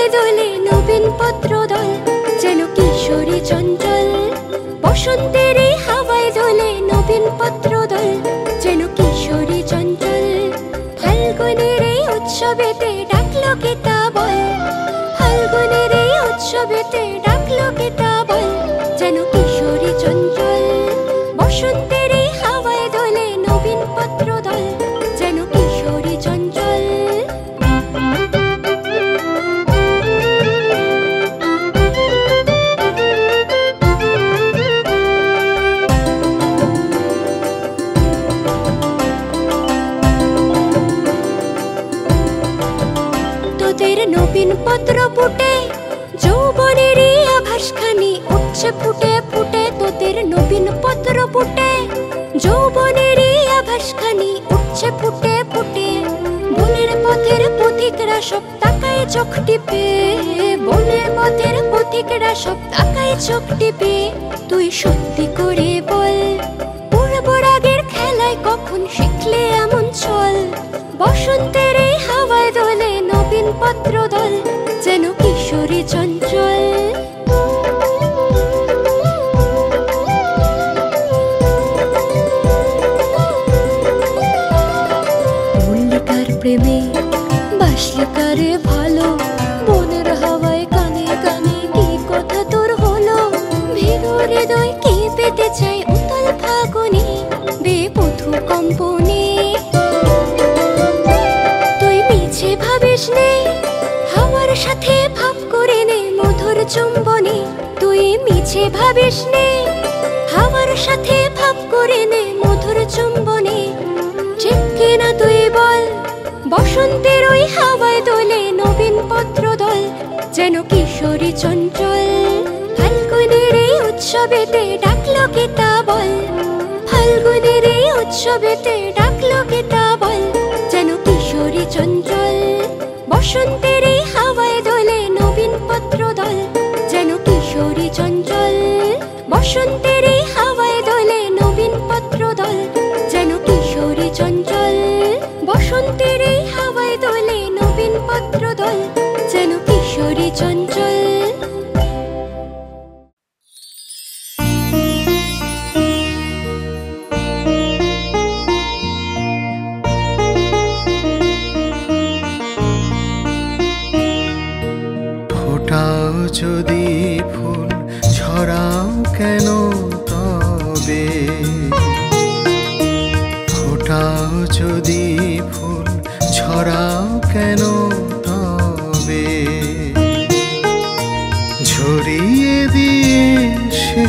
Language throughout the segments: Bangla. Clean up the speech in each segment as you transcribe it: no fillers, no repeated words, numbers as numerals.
হাওয়ায় দোলে নবীন পত্র দল, যেন কিশোরী চঞ্চল। বসন্তের এই হাওয়ায় দোলে নবীন পত্র দল, যেন কিশোরী চঞ্চল। ফাল্গুনের এই উৎসবেতে ডাকলো কে তা বল, ফাল্গুনের এই উৎসবেতে ডাকলো কে তা বল, যেন কিশোরী চঞ্চল। বসন্তের এই হাওয়ায় দোলে নবীন পত্র দল, যেন কিশোরী চঞ্চল। তোদের নবীন পত্র ফুটে যৌবনের আভাসখানি উঠছে ফুটে ফুটে, তোদের নবীন পত্র ফুটে যৌবনের আভাসখানি উঠছে ফুটে ফুটে। বনের পথের পথিকরা সব তাকায় চোখ টিপে, বনের পথের পথিকরা সব তাকায় চোখ টিপে। তুই সত্যি করে বল, পূর্ব রাগের খেলায় কখন শিখলে এমন চল। বসন্তের এই হাওয়ায় দোলে নবীন পত্র দল, যেন কিশোরী চঞ্চল। মল্লিকার প্রেমে বাসলে কারে ভালো, বনের হাওয়ায় কানে কানে কি কথা তোর হলো। ভেতর হৃদয় কি পেতে চাই উতল ফাগুনে বেপথু কম্পনে। তুই মিছে ভাবিস নে, হাওয়ার সাথে ভাব করে নে মধুর চুম্বনে। তুই মিছে ভাবিস নে, হাওয়ার সাথে ভাব করে নে মধুর চুম্বনে। ঠিক কিনা তুই বল, বসন্তের ওই হাওয়ায় দোলে নবীন পত্র দল, যেন কিশোরী চঞ্চল। ফাল্গুনের এই উৎসবেতে ডাকলো কে তা বল, ফাল্গুনের এই উৎসবেতে ডাকলো কে তা বল, যেন কিশোরী চঞ্চল। বসন্তের এই হাওয়ায় দোলে নবীন পত্র দল, যেন কিশোরী চঞ্চল। বসন্তের এই হাওয়ায় দোলে নবীন পত্র দল, যেন কিশোরী চঞ্চল। বসন্তের এই হাওয়ায় দোলে নবীন পত্র দল, যেন কিশোরী চঞ্চল। ফোটাও যদি ফুল ছড়াও কেন তবে, ফোটাও যদি ফুল ছড়াও কেন তবে। ঝরিয়ে দিয়ে সে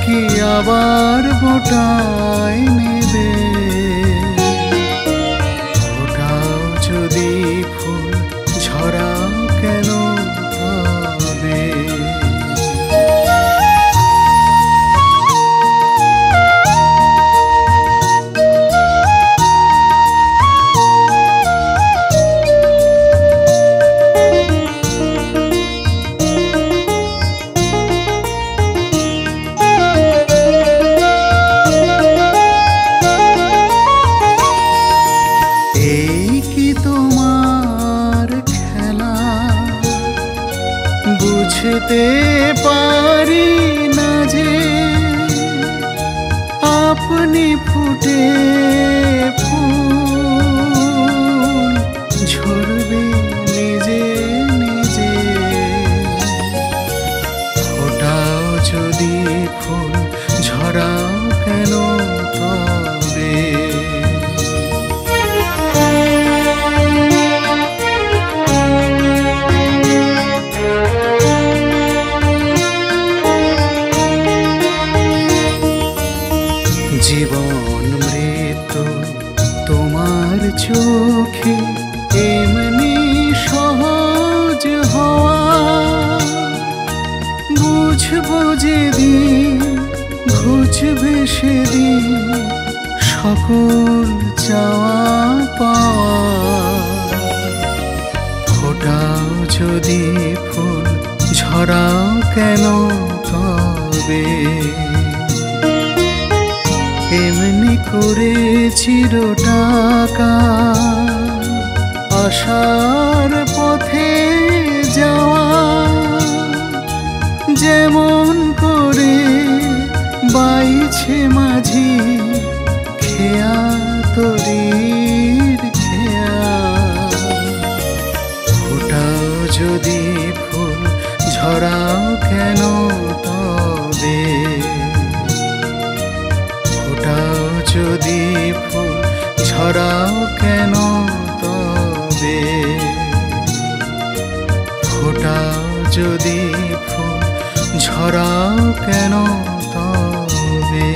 কি আবার বোটায় নেবে। ফোটাও যদি ফুল ছড়াও কেন তবে। বুঝতে পারি না যে আপনি ফুটে ফুল ঝরবে নিজে নিজে। ফোটাও যদি ফুল ঝরাও কেন তবে। জীবন মৃত্যু তোমার চোখে এমনি সহজ হওয়া। বুঝবো যেদিন ঘুচবে সেদিন সকল চাওয়া পাওয়া। ফোটাও যদি ফুল ঝরাও কেন তবে। এমনি করে চির টাকা আশার পথে যাওয়া, যেমন করে বাইছে মাঝি খেয়া তরির খেয়া। ফোটাও যদি ফুল ঝরাও কেন তবে, ফোটাও যদি ফুল ঝরাও কেন তবে, ফোটাও যদি ফুল ঝরাও কেন তবে।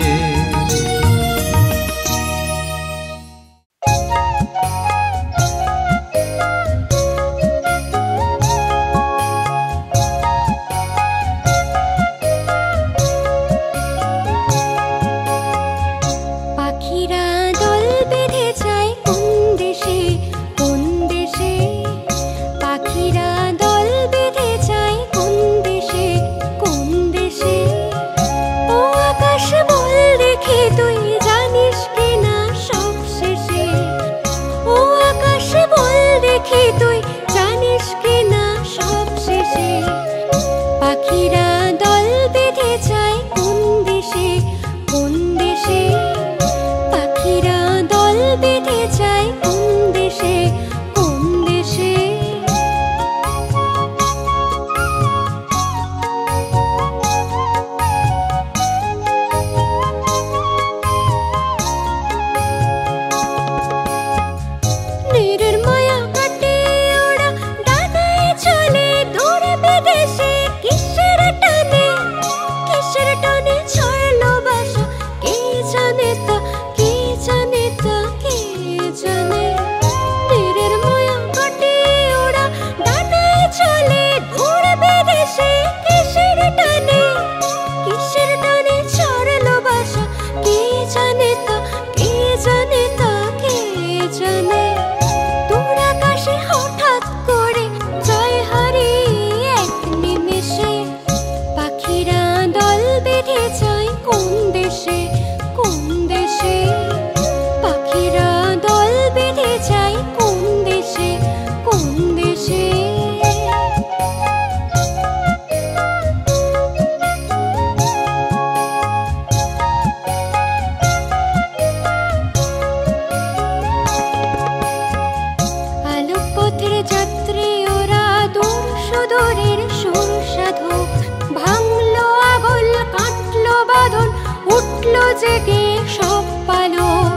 জেগে সব পালক,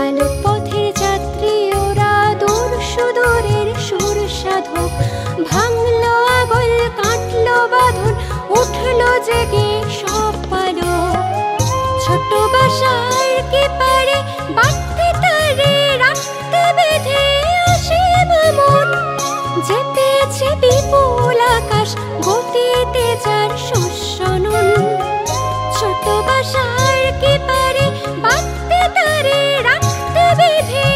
আলো পথের যাত্রী ওরা দূর সুদূরের সুর সাধক। ভাঙলো আগল কাটলো বাঁধন, উঠলো জেগে সব পালক। ছোট বাসার কি পারে বাঁধতে তারে রাখতে বেঁধে অসীম মন, যে পেয়েছে বিপুল আকাশ গতিতে যার শস্য নুন। ছোট বাসার কি পারে বাঁধতে তারে রাখতে বেঁধে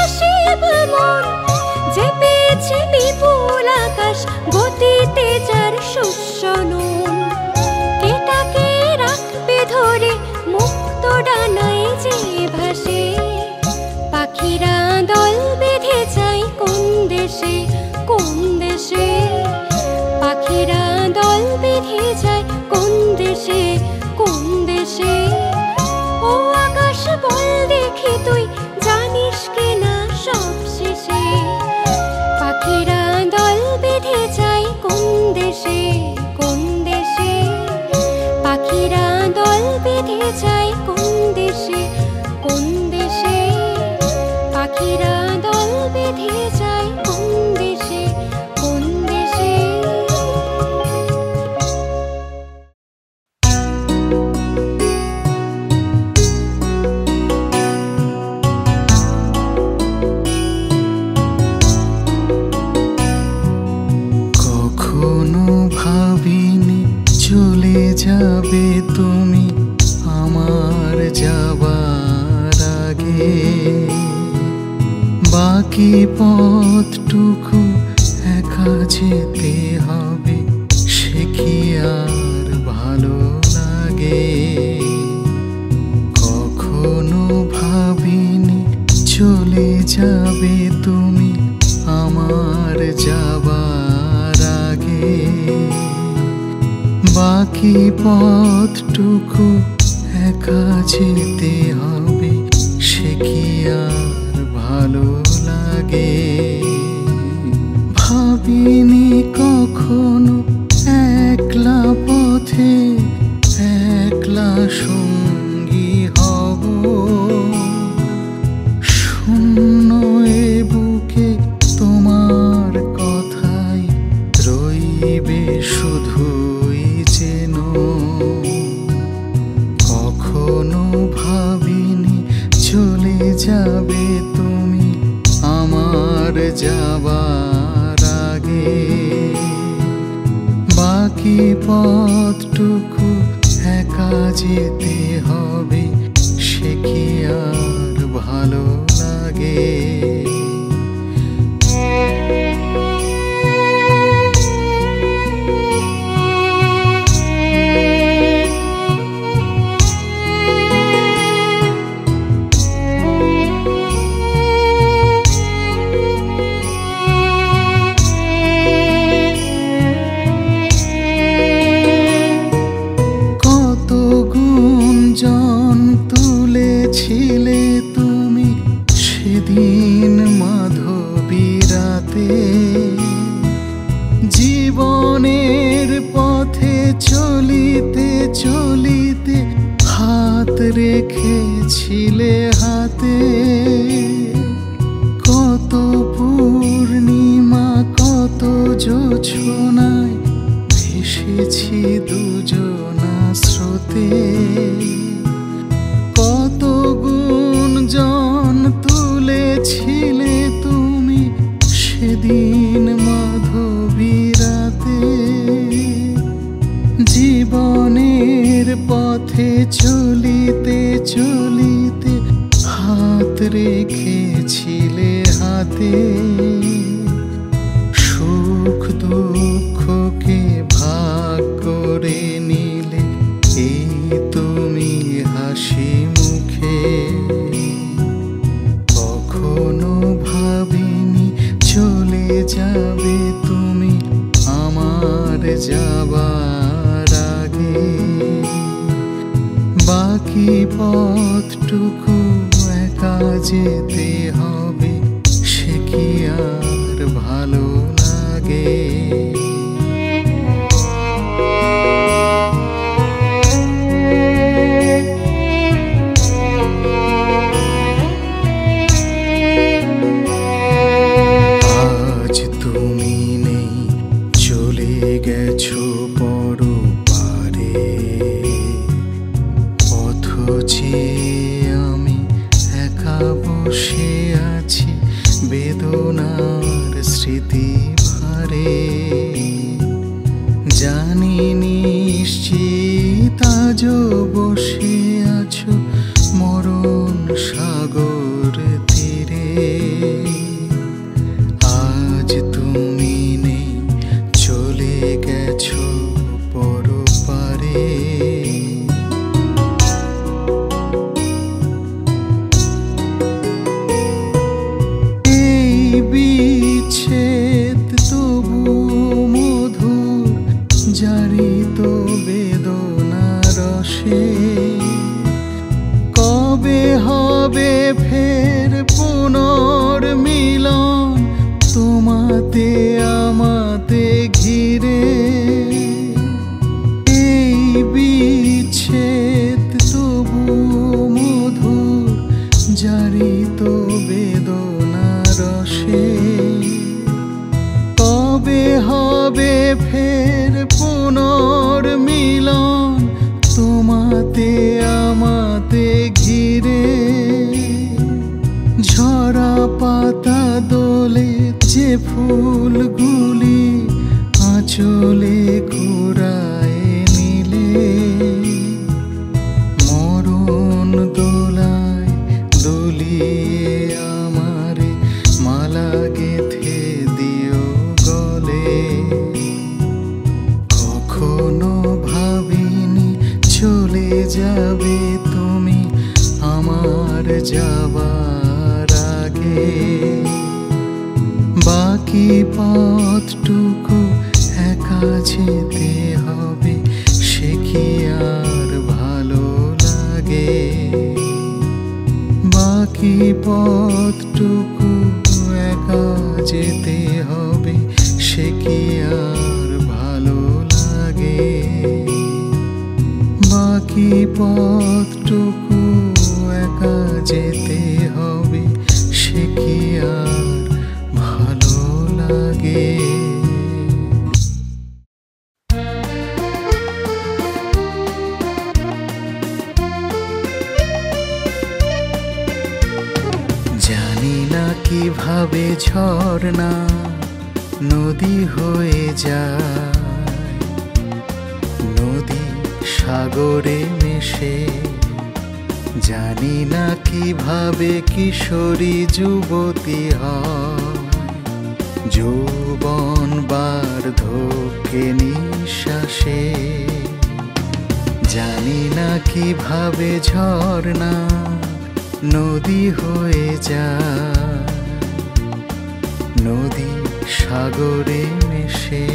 অসীম মন, যে পেয়েছে বিপুল আকাশ গতিতে যার শস্য নুন। কেটাকে রাখবে ধরে মুক্ত ডানায় যে ভাসে, পাখিরা দল বেঁধে যায় কোন দেশে কোন দেশে। পাখিরা দল বেঁধে যায় কোন দেশে কোন দেশে। ও আকাশ বল দেখি তুই জানিস কিনা সব শেষে, পাখিরা দল বেঁধে যায় কোন দেশে কোন দেশে। পাখিরা দল বেঁধে যায় কোন দেশে কোন দেশে। পাখিরা দল বেঁধে যায় কোন দেশে কোন দেশে। চলে যাবে তুমি আমার যাবার আগে, বাকি পথটুকু একা যেতে হবে, সে কি আর ভালো লাগে। কখনো ভাবিনি চলে যাবে তুমি আমার যাবার আগে। বাকি পথটুকু একা যেতে হবে, সে কি আর ভালো লাগে? ভাবিনি কখনো একলা পথে একলা সঙ্গী হব। শূন্য এ বুকে তোমার কথাই রইবে শুধুই যেন। কখনো ভাবিনি চলে যাবে তুমি আমার যাবার আগে। বাকি পথটুকু একা যেতে হবে, সে কি আর ভালো লাগে? জন তুলেছিলে তুমি সেদিন মাধবী রাতে। জীবনের পথে চলিতে চলিতে হাত রেখেছিলে হাতে। কত পূর্ণিমা কত জোছনায় ভেসেছি দুজনা স্রোতে। কত গুঞ্জন তুলেছিলে তুমি সেদিন মাধবী রাতে। জীবনের পথে চলিতে চলিতে হাত রেখেছিলে হাতে। সুখ দুঃখকে ভাগ করে নিলে এই তুমি হাসি মুখে। কখনো ভাবিনি চলে যাবে তুমি আমার যাবার আগে। বাকি পথটুকু একা যেতে হবে, সে কি আর ভালো লাগে? গেছো পরপারে, পথ চেয়ে আমি একা বসে আছি বেদনার স্মৃতি ভারে। জানি নিশ্চিত আজও বসে আছো মরণ সাগর তীরে। আজ তুমি নেই, চলে গেছো পরপারে। এই বিচ্ছেদ তবু মধুর জারিত বেদনা রসে। কবে হবে ফের পুনর্মিলন তোমাতে আমাতে ঘিরে? এই বিচ্ছেদ তবু মধুর জারিত বেদনা রসে। কবে হবে ফের পুনর্মিলন তোমাতে আমাতে ঘিরে? ঝরা পাতা দোলে যে ফুলগুলি আঁচলে কুড়ায় নিলে। মরণ দোলায় দুলিয়ে আমারে মালা গেঁথে দিও গলে। কখনো ভাবিনি চলে যাবে তুমি আমার যাবার আগে। বাকি বাকি পথটুকু একা যেতে হবে, সে কি আর ভালো লাগে? বাকি পথটুকু একা যেতে হবে, সে কি আর ভালো লাগে? বাকি পথটুকু একা যেতে হবে, সে কি আর ভালো লাগে? জানি না কিভাবে ঝর্ণা নদী হয়ে যায়, নদী সাগরে মেশে। জানি না কিভাবে কিশোরী যুবতী হয়, যৌবন বার্ধক্যে নিঃশ্বাসে। জানি না কিভাবে ঝর্ণা নদী হয়ে যায়, নদী সাগরে মেশে।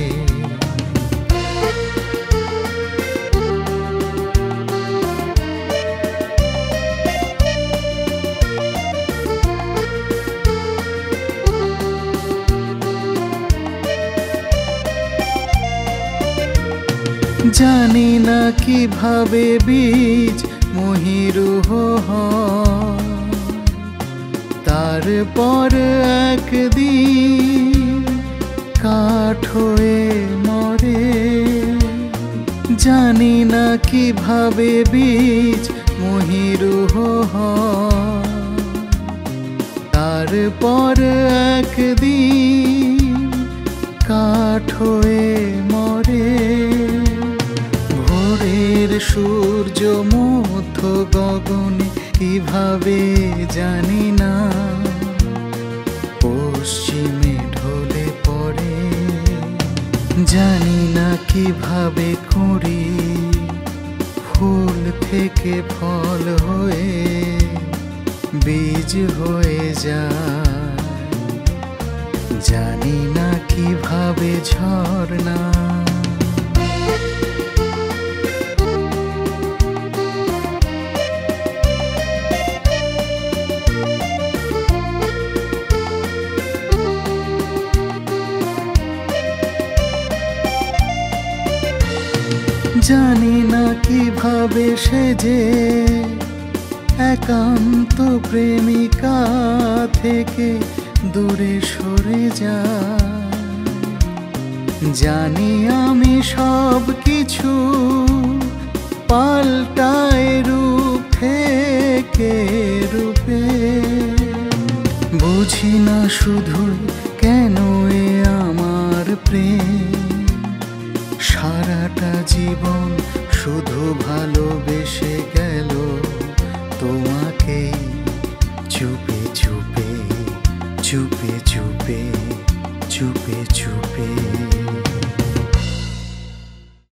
জানি না কিভাবে বীজ মহিরুহ হয়, তারপর একদিন কাঠ হয়ে মরে। জানি না কিভাবে বীজ মহিরুহ হয়, তারপর একদিন কাঠ হয়ে মরে। ভোরের সূর্য মধ্য গগনে কিভাবে জানি না পশ্চিমে ঢলে পড়ে। জানি না কিভাবে কুঁড়ি ফুল থেকে ফল হয়ে বীজ হয়ে যায়। জানি না কিভাবে ঝর্ণা জানি না কিভাবে সে যে একান্ত প্রেমিকা থেকে দূরে সরে যায়। জানি আমি সব কিছু পাল্টায় রূপ থেকে রূপে। বুঝি না শুধুই কেন এ আমার প্রেম, সারাটা জীবন শুধু ভালোবেসে